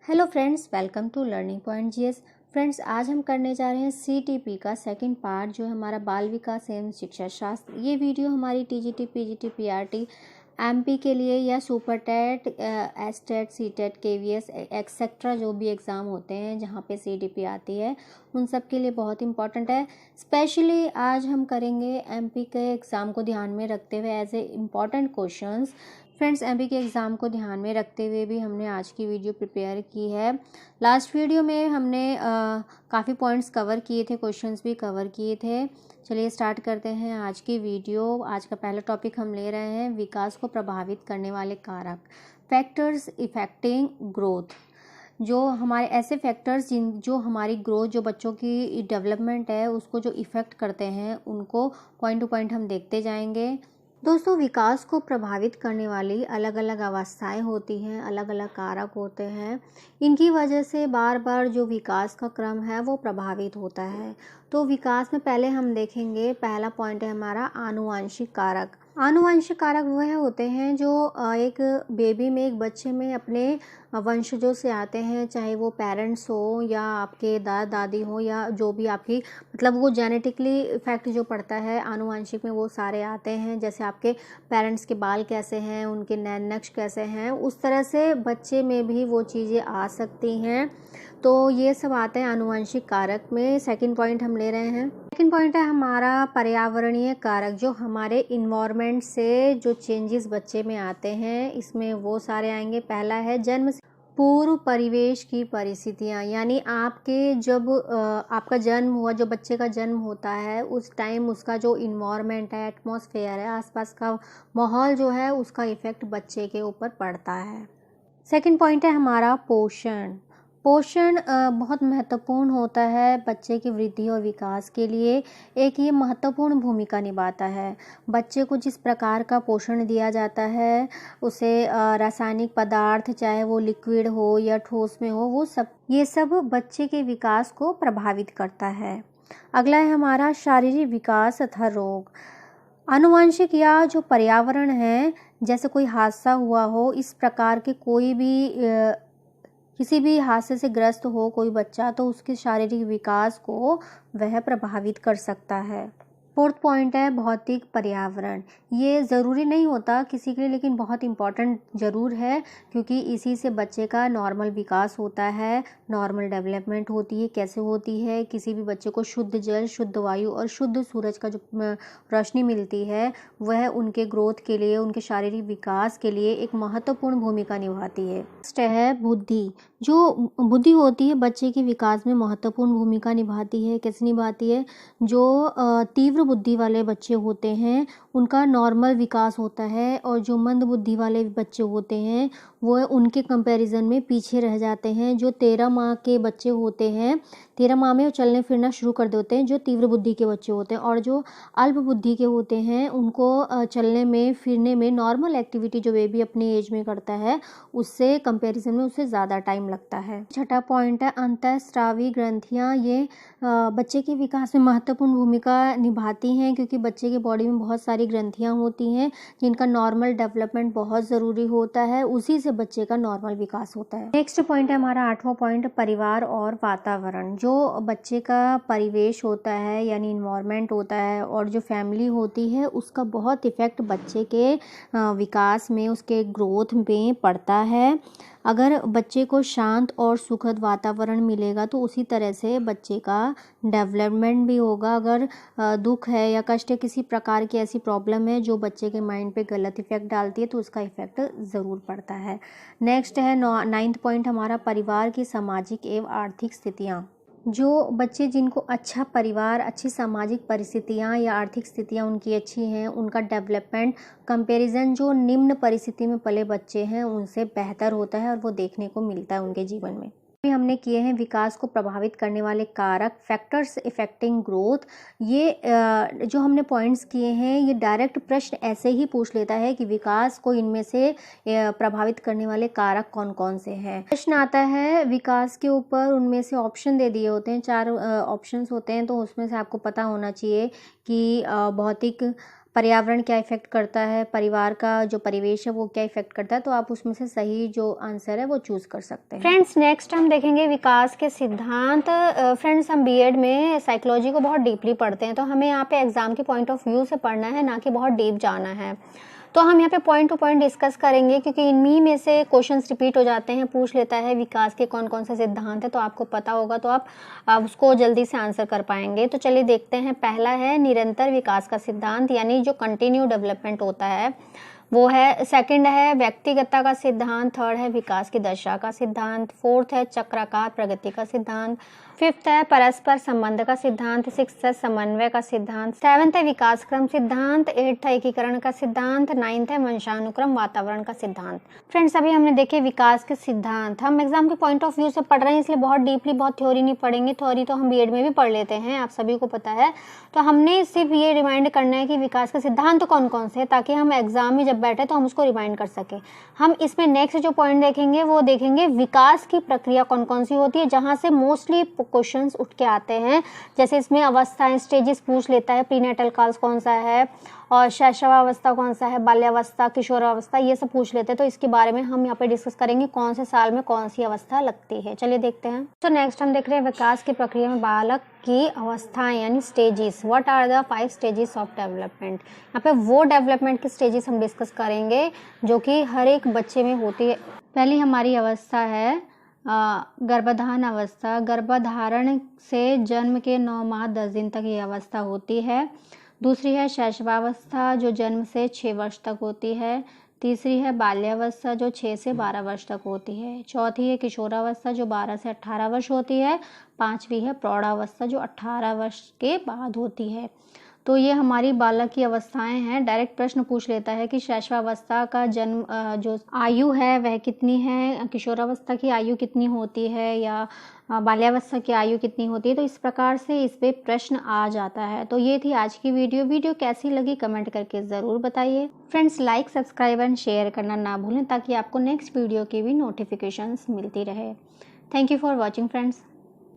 Hello friends, welcome to learning point GS. Friends, आज हम करने जा रहे हैं सीटीपी का सेकंड पार्ट, जो है हमारा बाल विकास एवं शिक्षा शास्त्र। ये वीडियो हमारी टीजीटी, पीजीटी, पीआरटी, एमपी के लिए या super TET, STET, CTET, KVS etcetera जो भी एग्ज़ाम होते हैं जहाँ पे सीटीपी आती है, उन सब के लिए बहुत इंपॉर्टेंट है। स्पेशली आज हम करेंगे एमपी के एग्ज़ाम को ध्यान में रखते हुए as a important questions. Friends, MP के एग्ज़ाम को ध्यान में रखते हुए भी हमने आज की वीडियो प्रिपेयर की है। लास्ट वीडियो में हमने काफ़ी पॉइंट्स कवर किए थे, क्वेश्चंस भी कवर किए थे। चलिए स्टार्ट करते हैं आज की वीडियो। आज का पहला टॉपिक हम ले रहे हैं विकास को प्रभावित करने वाले कारक, फैक्टर्स इफेक्टिंग ग्रोथ। जो हमारे ऐसे फैक्टर्स जो हमारी ग्रोथ, जो बच्चों की डेवलपमेंट है, उसको जो इफ़ेक्ट करते हैं, उनको पॉइंट टू पॉइंट हम देखते जाएंगे। दोस्तों, विकास को प्रभावित करने वाली अलग अलग अवस्थाएं होती हैं, अलग अलग कारक होते हैं। इनकी वजह से बार बार जो विकास का क्रम है वो प्रभावित होता है। तो विकास में पहले हम देखेंगे, पहला पॉइंट है हमारा आनुवंशिक कारक। आनुवंशिक कारक वह होते हैं जो एक बेबी में, एक बच्चे में अपने वंशजों से आते हैं, चाहे वो पेरेंट्स हो या आपके दादा दादी हो या जो भी आपकी, मतलब वो जेनेटिकली इफेक्ट जो पड़ता है आनुवंशिक में, वो सारे आते हैं। जैसे आपके पेरेंट्स के बाल कैसे हैं, उनके नैन नक्श कैसे हैं, उस तरह से बच्चे में भी वो चीज़ें आ सकती हैं। तो ये सब आते हैं आनुवंशिक कारक में। सेकंड पॉइंट हम ले रहे हैं, सेकंड पॉइंट है हमारा पर्यावरणीय कारक, जो हमारे इन्वायरमेंट से जो चेंजेस बच्चे में आते हैं, इसमें वो सारे आएंगे। पहला है जन्म पूर्व परिवेश की परिस्थितियाँ, यानी आपके जब आपका जन्म हुआ, जो बच्चे का जन्म होता है, उस टाइम उसका जो इन्वायरमेंट है, एटमॉस्फेयर है, आसपास का माहौल जो है, उसका इफ़ेक्ट बच्चे के ऊपर पड़ता है। सेकंड पॉइंट है हमारा पोषण। पोषण बहुत महत्वपूर्ण होता है बच्चे की वृद्धि और विकास के लिए। एक ये महत्वपूर्ण भूमिका निभाता है। बच्चे को जिस प्रकार का पोषण दिया जाता है, उसे रासायनिक पदार्थ, चाहे वो लिक्विड हो या ठोस में हो, वो सब, ये सब बच्चे के विकास को प्रभावित करता है। अगला है हमारा शारीरिक विकास तथा रोग। आनुवंशिक या जो पर्यावरण है, जैसे कोई हादसा हुआ हो, इस प्रकार के कोई भी किसी भी हादसे से ग्रस्त हो कोई बच्चा, तो उसके शारीरिक विकास को वह प्रभावित कर सकता है। फोर्थ पॉइंट है भौतिक पर्यावरण। ये ज़रूरी नहीं होता किसी के लिए, लेकिन बहुत इम्पॉर्टेंट ज़रूर है, क्योंकि इसी से बच्चे का नॉर्मल विकास होता है, नॉर्मल डेवलपमेंट होती है। कैसे होती है? किसी भी बच्चे को शुद्ध जल, शुद्ध वायु और शुद्ध सूरज का जो रोशनी मिलती है, वह उनके ग्रोथ के लिए, उनके शारीरिक विकास के लिए एक महत्वपूर्ण भूमिका निभाती है। नेक्स्ट है बुद्धि। जो बुद्धि होती है बच्चे के विकास में महत्वपूर्ण भूमिका निभाती है। कैसे निभाती है? जो तीव्र बुद्धि वाले बच्चे होते हैं, उनका नॉर्मल विकास होता है, और जो मंद बुद्धि वाले बच्चे होते हैं, वो उनके कंपैरिजन में पीछे रह जाते हैं। जो 13 माह के बच्चे होते हैं, 13 माह में वो चलने फिरना शुरू कर देते हैं, जो तीव्र बुद्धि के बच्चे होते हैं। और जो अल्प बुद्धि के होते हैं, उनको चलने में, फिरने में, नॉर्मल एक्टिविटी जो बेबी अपनी एज में करता है, उससे कंपैरिजन में उससे ज़्यादा टाइम लगता है। छठा पॉइंट है अंतःस्रावी ग्रंथियाँ। ये बच्चे के विकास में महत्वपूर्ण भूमिका निभाती हैं, क्योंकि बच्चे के बॉडी में बहुत सारी ग्रंथियाँ होती हैं, जिनका नॉर्मल डेवलपमेंट बहुत ज़रूरी होता है। उसी से बच्चे का नॉर्मल विकास होता है। नेक्स्ट पॉइंट है हमारा आठवां पॉइंट, परिवार और वातावरण। जो बच्चे का परिवेश होता है, यानी इन्वायरमेंट होता है, और जो फैमिली होती है, उसका बहुत इफ़ेक्ट बच्चे के विकास में, उसके ग्रोथ में पड़ता है। अगर बच्चे को शांत और सुखद वातावरण मिलेगा, तो उसी तरह से बच्चे का डेवलपमेंट भी होगा। अगर दुख है या कष्ट है, किसी प्रकार की ऐसी प्रॉब्लम है जो बच्चे के माइंड पे गलत इफेक्ट डालती है, तो उसका इफेक्ट ज़रूर पड़ता है। नेक्स्ट है नाइन्थ पॉइंट हमारा, परिवार की सामाजिक एवं आर्थिक स्थितियाँ। जो बच्चे, जिनको अच्छा परिवार, अच्छी सामाजिक परिस्थितियाँ या आर्थिक स्थितियाँ उनकी अच्छी हैं, उनका डेवलपमेंट कंपैरिजन जो निम्न परिस्थिति में पले बच्चे हैं, उनसे बेहतर होता है, और वो देखने को मिलता है उनके जीवन में। भी हमने किए हैं विकास को प्रभावित करने वाले कारक, फैक्टर्स इफेक्टिंग ग्रोथ। ये जो हमने पॉइंट्स किए हैं, ये डायरेक्ट प्रश्न ऐसे ही पूछ लेता है कि विकास को इनमें से प्रभावित करने वाले कारक कौन कौन से हैं। प्रश्न आता है विकास के ऊपर, उनमें से ऑप्शन दे दिए होते हैं, 4 ऑप्शंस होते हैं, तो उसमें से आपको पता होना चाहिए कि भौतिक पर्यावरण क्या इफ़ेक्ट करता है, परिवार का जो परिवेश है वो क्या इफ़ेक्ट करता है, तो आप उसमें से सही जो आंसर है वो चूज़ कर सकते हैं। फ्रेंड्स नेक्स्ट हम देखेंगे विकास के सिद्धांत। फ्रेंड्स हम बीएड में साइकोलॉजी को बहुत डीपली पढ़ते हैं, तो हमें यहाँ पे एग्जाम के पॉइंट ऑफ व्यू से पढ़ना है, ना कि बहुत डीप जाना है। तो हम यहाँ पे पॉइंट टू पॉइंट डिस्कस करेंगे, क्योंकि इन्हीं में से क्वेश्चंस रिपीट हो जाते हैं, पूछ लेता है विकास के कौन कौन से सिद्धांत है, तो आपको पता होगा तो आप उसको जल्दी से आंसर कर पाएंगे। तो चलिए देखते हैं। पहला है निरंतर विकास का सिद्धांत, यानी जो कंटिन्यू डेवलपमेंट होता है वो है। सेकंड है व्यक्तिगतता का सिद्धांत। थर्ड है विकास की दशा का सिद्धांत। फोर्थ है चक्राकार प्रगति का सिद्धांत। फिफ्थ है परस्पर संबंध का सिद्धांत। सिक्स्थ है समन्वय का सिद्धांत। सेवंथ है विकास क्रम सिद्धांत। एट्थ है एकीकरण का सिद्धांत। नाइन्थ है वंशानुक्रम वातावरण का सिद्धांत। फ्रेंड्स अभी हमने देखे विकास के सिद्धांत। हम एग्जाम के पॉइंट ऑफ व्यू से पढ़ रहे हैं, इसलिए बहुत डीपली बहुत थ्योरी नहीं पढ़ेंगे। थ्योरी तो हम बीएड में भी पढ़ लेते हैं, आप सभी को पता है। तो हमने सिर्फ ये रिमाइंड करना है कि विकास के सिद्धांत तो कौन कौन से है, ताकि हम एग्जाम में जब बैठे तो हम उसको रिमाइंड कर सके। हम इसमें नेक्स्ट जो पॉइंट देखेंगे वो देखेंगे विकास की प्रक्रिया कौन कौन सी होती है, जहां से मोस्टली क्वेश्चंस उठ के आते हैं। जैसे इसमें अवस्थाएं, स्टेजेस पूछ लेता है, प्रीनेटल काल्स कौन सा है, और शैशवावस्था कौन सा है, बाल्यावस्था, किशोरावस्था, ये सब पूछ लेते हैं। तो इसके बारे में हम यहाँ पे डिस्कस करेंगे, कौन से साल में कौन सी अवस्था लगती है। चलिए देखते हैं। तो नेक्स्ट हम देख रहे हैं विकास की प्रक्रिया में बालक की अवस्थाएं यानी stages. What are the 5 stages of development. यहाँ पे वो डेवलपमेंट की स्टेजेस हम डिस्कस करेंगे जो कि हर एक बच्चे में होती है। पहली हमारी अवस्था है गर्भाधान अवस्था। गर्भधारण से जन्म के 9 माह 10 दिन तक ये अवस्था होती है। दूसरी है शैशवावस्था, जो जन्म से 6 वर्ष तक होती है। तीसरी है बाल्यावस्था, जो 6 से 12 वर्ष तक होती है। चौथी है किशोरावस्था, जो 12 से 18 वर्ष होती है। पांचवी है प्रौढ़ावस्था, जो 18 वर्ष के बाद होती है। तो ये हमारी बालक की अवस्थाएं हैं। डायरेक्ट प्रश्न पूछ लेता है कि शैशवावस्था का जन्म जो आयु है वह कितनी है, किशोरावस्था की आयु कितनी होती है, या बाल्यावस्था की आयु कितनी होती है। तो इस प्रकार से इस पे प्रश्न आ जाता है। तो ये थी आज की वीडियो कैसी लगी कमेंट करके ज़रूर बताइए। Friends like, subscribe and share करना ना भूलें, ताकि आपको नेक्स्ट वीडियो की भी नोटिफिकेशंस मिलती रहे। Thank you for watching friends.